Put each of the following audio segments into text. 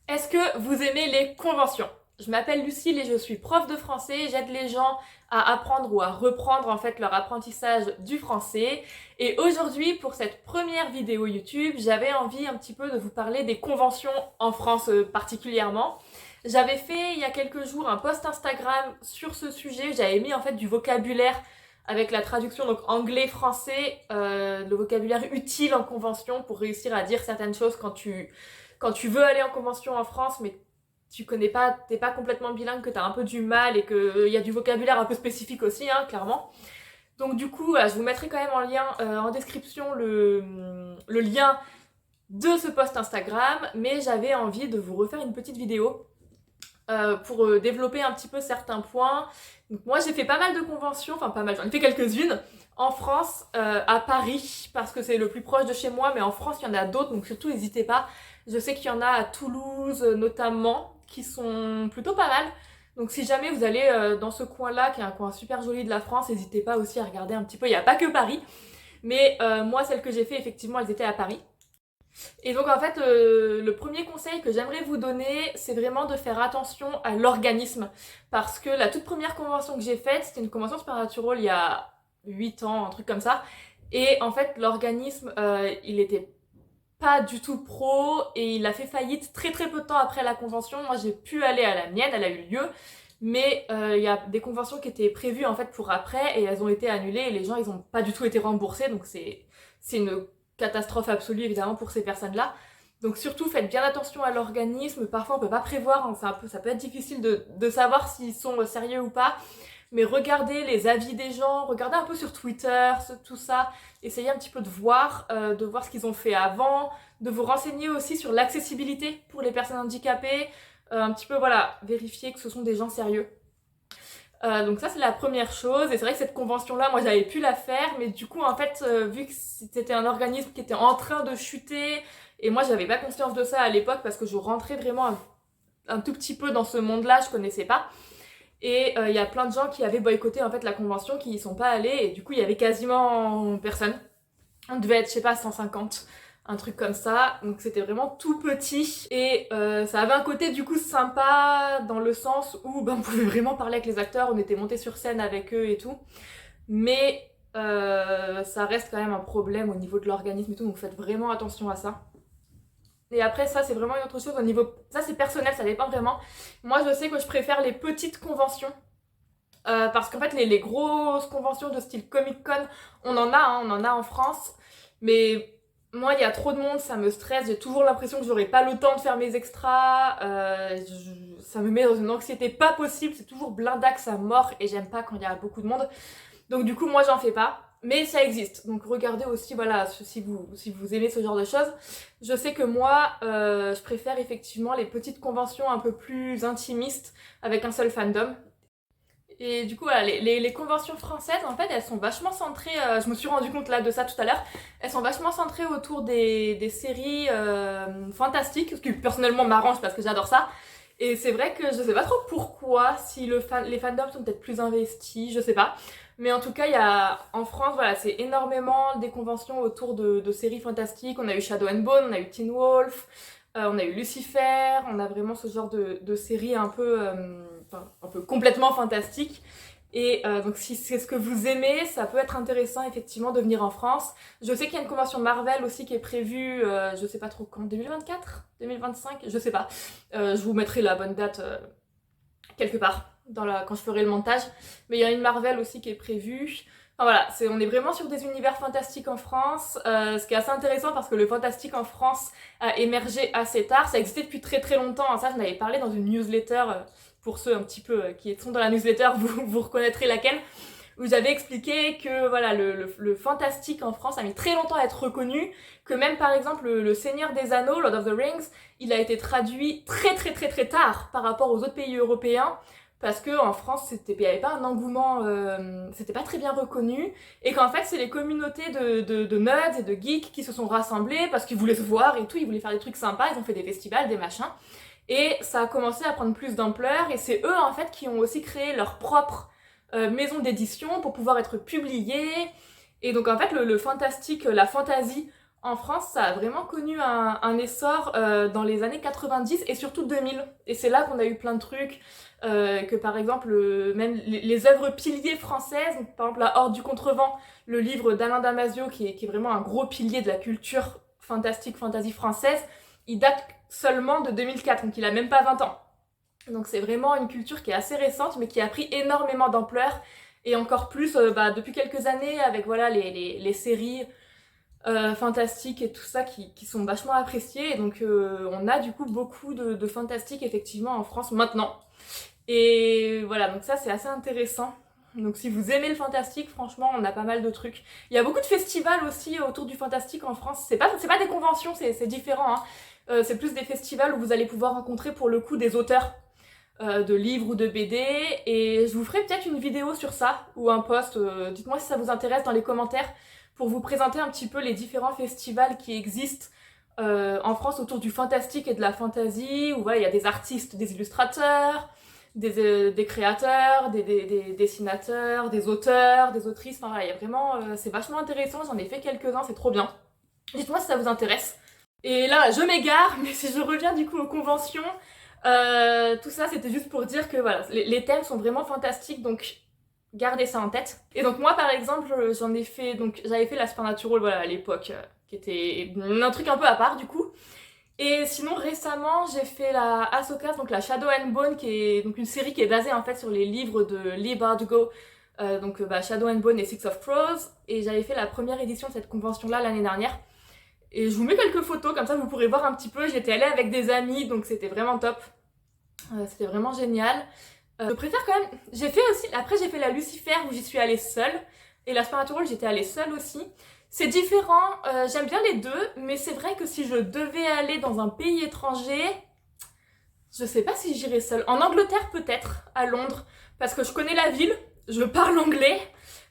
Est-ce que vous aimez les conventions? Je m'appelle Lucille et je suis prof de français. J'aide les gens à apprendre ou à reprendre en fait leur apprentissage du français. Et aujourd'hui, pour cette première vidéo YouTube, j'avais envie un petit peu de vous parler des conventions en France particulièrement. J'avais fait il y a quelques jours un post Instagram sur ce sujet. J'avais mis en fait du vocabulaire avec la traduction donc anglais-français, le vocabulaire utile en convention pour réussir à dire certaines choses quand tu veux aller en convention en France, mais tu connais pas, t'es pas complètement bilingue, que t'as un peu du mal et qu'il y a du vocabulaire un peu spécifique aussi, hein, clairement. Donc du coup, je vous mettrai quand même en lien, en description le lien de ce post Instagram, mais j'avais envie de vous refaire une petite vidéo pour développer un petit peu certains points. Donc moi j'ai fait pas mal de conventions, enfin pas mal, j'en ai fait quelques-unes en France, à Paris, parce que c'est le plus proche de chez moi, mais en France il y en a d'autres, donc surtout n'hésitez pas. Je sais qu'il y en a à Toulouse notamment, qui sont plutôt pas mal. Donc si jamais vous allez dans ce coin-là, qui est un coin super joli de la France, n'hésitez pas aussi à regarder un petit peu, il n'y a pas que Paris. Mais moi celles que j'ai fait, effectivement, elles étaient à Paris. Et donc en fait, le premier conseil que j'aimerais vous donner, c'est vraiment de faire attention à l'organisme. Parce que la toute première convention que j'ai faite, c'était une convention Supernatural il y a 8 ans, un truc comme ça. Et en fait, l'organisme, il était pas du tout pro et il a fait faillite très très peu de temps après la convention. Moi, j'ai pu aller à la mienne, elle a eu lieu. Mais il y a des conventions qui étaient prévues en fait pour après et elles ont été annulées et les gens ils ont pas du tout été remboursés, donc c'est une catastrophe absolue évidemment pour ces personnes-là. Donc surtout faites bien attention à l'organisme, parfois on peut pas prévoir, hein, ça peut être difficile de savoir s'ils sont sérieux ou pas, mais regardez les avis des gens, regardez un peu sur Twitter, tout ça, essayez un petit peu de voir ce qu'ils ont fait avant, de vous renseigner aussi sur l'accessibilité pour les personnes handicapées, un petit peu voilà, vérifier que ce sont des gens sérieux. Donc ça c'est la première chose, et c'est vrai que cette convention là moi j'avais pu la faire, mais du coup en fait vu que c'était un organisme qui était en train de chuter, et moi j'avais pas conscience de ça à l'époque parce que je rentrais vraiment un tout petit peu dans ce monde là, je connaissais pas, et il y a plein de gens qui avaient boycotté en fait la convention, qui y sont pas allés, et du coup il y avait quasiment personne. On devait être, je sais pas, 150, un truc comme ça. Donc c'était vraiment tout petit. Et ça avait un côté du coup sympa dans le sens où on pouvait vraiment parler avec les acteurs, on était monté sur scène avec eux et tout. Mais ça reste quand même un problème au niveau de l'organisme et tout, donc faites vraiment attention à ça. Et après ça c'est vraiment une autre chose au niveau... Ça c'est personnel, ça dépend vraiment. Moi je sais que je préfère les petites conventions. Parce qu'en fait les grosses conventions de style Comic Con, on en a, hein, on en a en France. Mais moi, il y a trop de monde, ça me stresse. J'ai toujours l'impression que j'aurai pas le temps de faire mes extras. Ça me met dans une anxiété pas possible. C'est toujours blindax à mort et j'aime pas quand il y a beaucoup de monde. Donc du coup, moi, j'en fais pas. Mais ça existe. Donc regardez aussi, voilà, si vous aimez ce genre de choses. Je sais que moi, je préfère effectivement les petites conventions un peu plus intimistes avec un seul fandom. Et du coup, voilà, les conventions françaises, en fait, elles sont vachement centrées, je me suis rendu compte là de ça tout à l'heure, elles sont vachement centrées autour des séries fantastiques, ce qui personnellement m'arrange parce que j'adore ça. Et c'est vrai que je sais pas trop pourquoi, si les fandoms sont peut-être plus investis, je sais pas. Mais en tout cas, il y a en France, voilà, c'est énormément des conventions autour de séries fantastiques. On a eu Shadow and Bone, on a eu Teen Wolf, on a eu Lucifer, on a vraiment ce genre de séries un peu complètement fantastiques. Et donc si c'est ce que vous aimez, ça peut être intéressant effectivement de venir en France. Je sais qu'il y a une convention Marvel aussi qui est prévue, je sais pas trop quand, 2024, 2025, je sais pas. Je vous mettrai la bonne date quelque part quand je ferai le montage. Mais il y a une Marvel aussi qui est prévue. Enfin voilà, on est vraiment sur des univers fantastiques en France, ce qui est assez intéressant parce que le fantastique en France a émergé assez tard. Ça existait depuis très très longtemps, hein. Ça j'en avais parlé dans une newsletter, pour ceux un petit peu qui sont dans la newsletter, vous reconnaîtrez laquelle, où j'avais expliqué que voilà, le fantastique en France a mis très longtemps à être reconnu, que même par exemple le Seigneur des Anneaux, Lord of the Rings, il a été traduit très très très très tard par rapport aux autres pays européens, parce que en France il n'y avait pas un engouement, c'était pas très bien reconnu, et qu'en fait c'est les communautés de nerds et de geeks qui se sont rassemblés parce qu'ils voulaient se voir et tout, ils voulaient faire des trucs sympas, ils ont fait des festivals, des machins, et ça a commencé à prendre plus d'ampleur, et c'est eux en fait qui ont aussi créé leur propre maison d'édition pour pouvoir être publiés. Et donc en fait le fantastique, la fantasy En France, ça a vraiment connu un essor dans les années 90 et surtout 2000. Et c'est là qu'on a eu plein de trucs, que par exemple, même les œuvres piliers françaises, donc, par exemple La Horde du Contrevent, le livre d'Alain Damasio, qui est vraiment un gros pilier de la culture fantastique, fantasy française, il date seulement de 2004, donc il a même pas 20 ans. Donc c'est vraiment une culture qui est assez récente, mais qui a pris énormément d'ampleur, et encore plus depuis quelques années, avec voilà les séries fantastiques et tout ça qui sont vachement appréciées. Et donc on a du coup beaucoup de fantastique effectivement en France maintenant. Et voilà, donc ça c'est assez intéressant. Donc si vous aimez le fantastique, franchement, on a pas mal de trucs. Il y a beaucoup de festivals aussi autour du fantastique en France. C'est pas des conventions, c'est différent, hein. C'est plus des festivals où vous allez pouvoir rencontrer pour le coup des auteurs de livres ou de BD. Et je vous ferai peut-être une vidéo sur ça, ou un post. Dites-moi si ça vous intéresse dans les commentaires, pour vous présenter un petit peu les différents festivals qui existent en France autour du fantastique et de la fantasy, où voilà, il y a des artistes, des illustrateurs, des créateurs, des dessinateurs, des auteurs, des autrices, enfin voilà, il y a vraiment, c'est vachement intéressant, j'en ai fait quelques-uns, c'est trop bien. Dites-moi si ça vous intéresse. Et là, je m'égare, mais si je reviens du coup aux conventions, tout ça c'était juste pour dire que voilà, les thèmes sont vraiment fantastiques, donc gardez ça en tête. Et donc moi par exemple, j'en ai fait, donc j'avais fait la Supernatural voilà, à l'époque, qui était un truc un peu à part du coup. Et sinon récemment j'ai fait la Ahsoka, donc la Shadow and Bone, qui est donc une série qui est basée en fait sur les livres de Leigh Bardugo, Shadow and Bone et Six of Crows, et j'avais fait la première édition de cette convention là l'année dernière. Et je vous mets quelques photos, comme ça vous pourrez voir un petit peu. J'étais allée avec des amis, donc c'était vraiment top. C'était vraiment génial. Je préfère quand même... J'ai fait aussi... Après j'ai fait la Lucifer où j'y suis allée seule. Et la Supernatural j'étais allée seule aussi. C'est différent, j'aime bien les deux, mais c'est vrai que si je devais aller dans un pays étranger, je sais pas si j'irais seule. En Angleterre peut-être, à Londres, parce que je connais la ville, je parle anglais,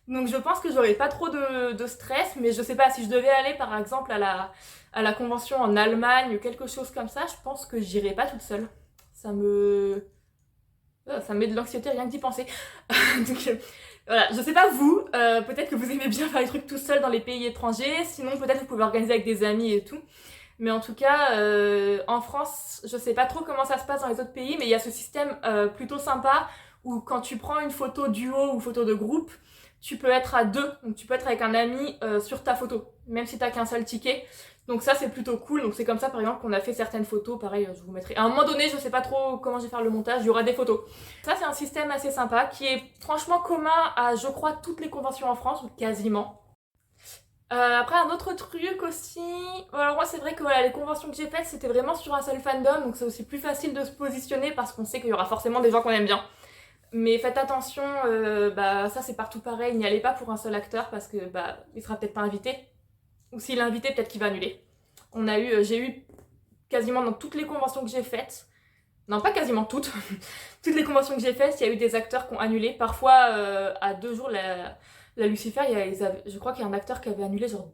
donc je pense que j'aurais pas trop de stress, mais je sais pas, si je devais aller par exemple à la convention en Allemagne ou quelque chose comme ça, je pense que j'irais pas toute seule. Ça me met de l'anxiété rien que d'y penser. Donc voilà, je sais pas vous, peut-être que vous aimez bien faire les trucs tout seul dans les pays étrangers, sinon peut-être vous pouvez organiser avec des amis et tout. Mais en tout cas, en France, je sais pas trop comment ça se passe dans les autres pays, mais il y a ce système plutôt sympa où quand tu prends une photo duo ou photo de groupe, tu peux être à deux, donc tu peux être avec un ami sur ta photo, même si t'as qu'un seul ticket. Donc ça c'est plutôt cool, donc c'est comme ça par exemple qu'on a fait certaines photos, pareil je vous mettrai. À un moment donné, je sais pas trop comment je vais faire le montage, il y aura des photos. Ça c'est un système assez sympa qui est franchement commun à je crois toutes les conventions en France, ou quasiment. Après un autre truc aussi, alors moi c'est vrai que voilà, les conventions que j'ai faites c'était vraiment sur un seul fandom, donc c'est aussi plus facile de se positionner parce qu'on sait qu'il y aura forcément des gens qu'on aime bien. Mais faites attention, ça c'est partout pareil, n'y allez pas pour un seul acteur parce que il sera peut-être pas invité. Ou s'il est invité, peut-être qu'il va annuler. J'ai eu quasiment dans toutes les conventions que j'ai faites, non pas quasiment toutes, toutes les conventions que j'ai faites, il y a eu des acteurs qui ont annulé. Parfois, à 2 jours, la Lucifer, je crois qu'il y a un acteur qui avait annulé genre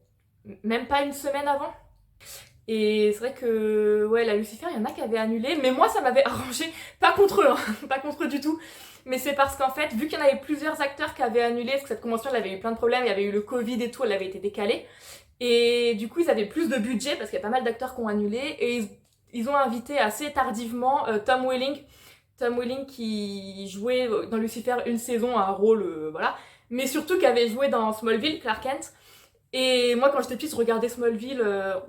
même pas une semaine avant. Et c'est vrai que ouais, la Lucifer, il y en a qui avaient annulé, mais moi ça m'avait arrangé, pas contre eux, hein, pas contre eux du tout. Mais c'est parce qu'en fait, vu qu'il y en avait plusieurs acteurs qui avaient annulé, parce que cette convention elle avait eu plein de problèmes, il y avait eu le Covid et tout, elle avait été décalée. Et du coup, ils avaient plus de budget parce qu'il y a pas mal d'acteurs qui ont annulé. Et ils ont invité assez tardivement Tom Welling. Tom Welling qui jouait dans Lucifer une saison, un rôle, voilà. Mais surtout qui avait joué dans Smallville, Clark Kent. Et moi, quand j'étais petite, je regardais Smallville.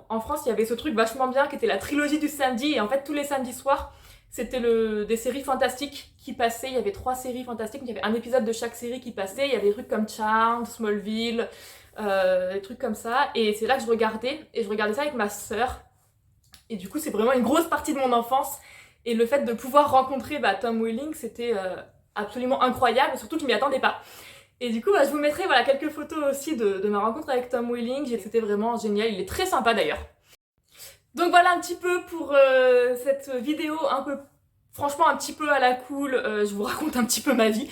En France, il y avait ce truc vachement bien qui était la trilogie du samedi. Et en fait, tous les samedis soirs, c'était des séries fantastiques qui passaient. Il y avait 3 séries fantastiques. Il y avait un épisode de chaque série qui passait. Il y avait des trucs comme Charmed, Smallville, des trucs comme ça. Et c'est là que je regardais. Et je regardais ça avec ma sœur. Et du coup, c'est vraiment une grosse partie de mon enfance. Et le fait de pouvoir rencontrer Tom Welling, c'était absolument incroyable. Surtout que je m'y attendais pas. Et du coup, je vous mettrai voilà, quelques photos aussi de ma rencontre avec Tom Welling. Et c'était vraiment génial. Il est très sympa d'ailleurs. Donc voilà un petit peu pour cette vidéo franchement un petit peu à la cool. Je vous raconte un petit peu ma vie.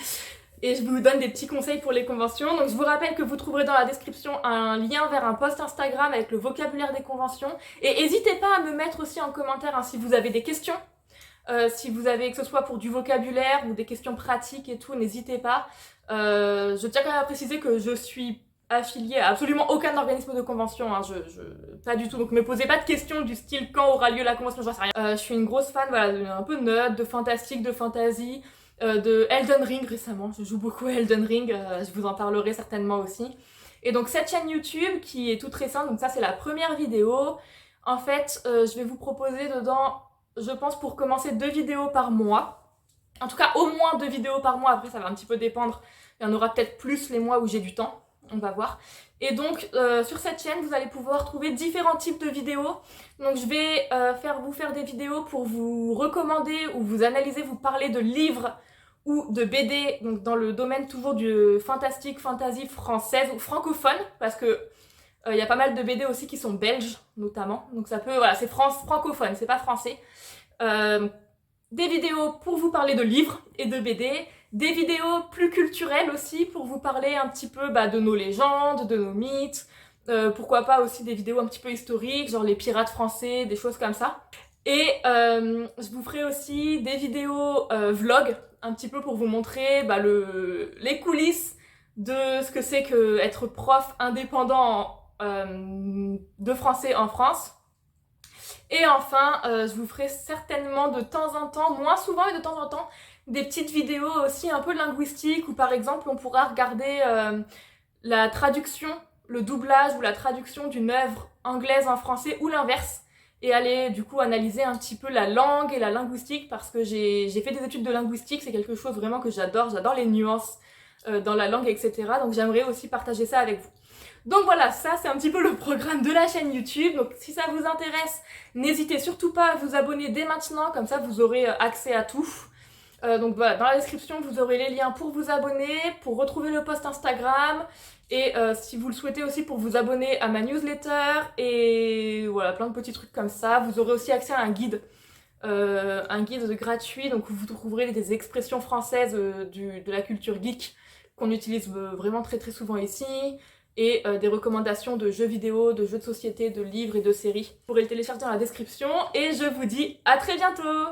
Et je vous donne des petits conseils pour les conventions. Donc je vous rappelle que vous trouverez dans la description un lien vers un post Instagram avec le vocabulaire des conventions. Et n'hésitez pas à me mettre aussi en commentaire si vous avez des questions. Si vous avez, que ce soit pour du vocabulaire ou des questions pratiques et tout, n'hésitez pas. Je tiens quand même à préciser que je suis affiliée à absolument aucun organisme de convention, hein, pas du tout, donc me posez pas de questions du style quand aura lieu la convention, j'en sais rien. Je suis une grosse fan, voilà, un peu nerd, de fantastique, de fantasy, de Elden Ring récemment, je joue beaucoup à Elden Ring, je vous en parlerai certainement aussi. Et donc cette chaîne YouTube qui est toute récente, donc ça c'est la première vidéo, en fait je vais vous proposer dedans, je pense pour commencer 2 vidéos par mois, en tout cas au moins 2 vidéos par mois, après ça va un petit peu dépendre, il y en aura peut-être plus les mois où j'ai du temps. On va voir. Et donc sur cette chaîne vous allez pouvoir trouver différents types de vidéos. Donc je vais vous faire des vidéos pour vous recommander ou vous analyser, vous parler de livres ou de BD, donc dans le domaine toujours du fantastique, fantasy française ou francophone, parce que il y a pas mal de BD aussi qui sont belges notamment, donc ça peut, voilà, c'est francophone, c'est pas français. Des vidéos pour vous parler de livres et de BD, des vidéos plus culturelles aussi pour vous parler un petit peu de nos légendes, de nos mythes, pourquoi pas aussi des vidéos un petit peu historiques, genre les pirates français, des choses comme ça. Et je vous ferai aussi des vidéos vlog, un petit peu pour vous montrer les coulisses de ce que c'est qu'être prof indépendant de français en France. Et enfin, je vous ferai certainement de temps en temps, moins souvent et de temps en temps, des petites vidéos aussi un peu linguistiques où par exemple on pourra regarder la traduction, le doublage ou la traduction d'une œuvre anglaise en français ou l'inverse et aller du coup analyser un petit peu la langue et la linguistique parce que j'ai fait des études de linguistique, c'est quelque chose vraiment que j'adore les nuances dans la langue, etc. Donc j'aimerais aussi partager ça avec vous. Donc voilà, ça c'est un petit peu le programme de la chaîne YouTube, donc si ça vous intéresse, n'hésitez surtout pas à vous abonner dès maintenant, comme ça vous aurez accès à tout. Donc voilà, dans la description vous aurez les liens pour vous abonner, pour retrouver le post Instagram, et si vous le souhaitez aussi pour vous abonner à ma newsletter, et voilà, plein de petits trucs comme ça. Vous aurez aussi accès à un guide gratuit, donc où vous trouverez des expressions françaises de la culture geek qu'on utilise vraiment très très souvent ici, et des recommandations de jeux vidéo, de jeux de société, de livres et de séries. Vous pourrez le télécharger dans la description, et je vous dis à très bientôt!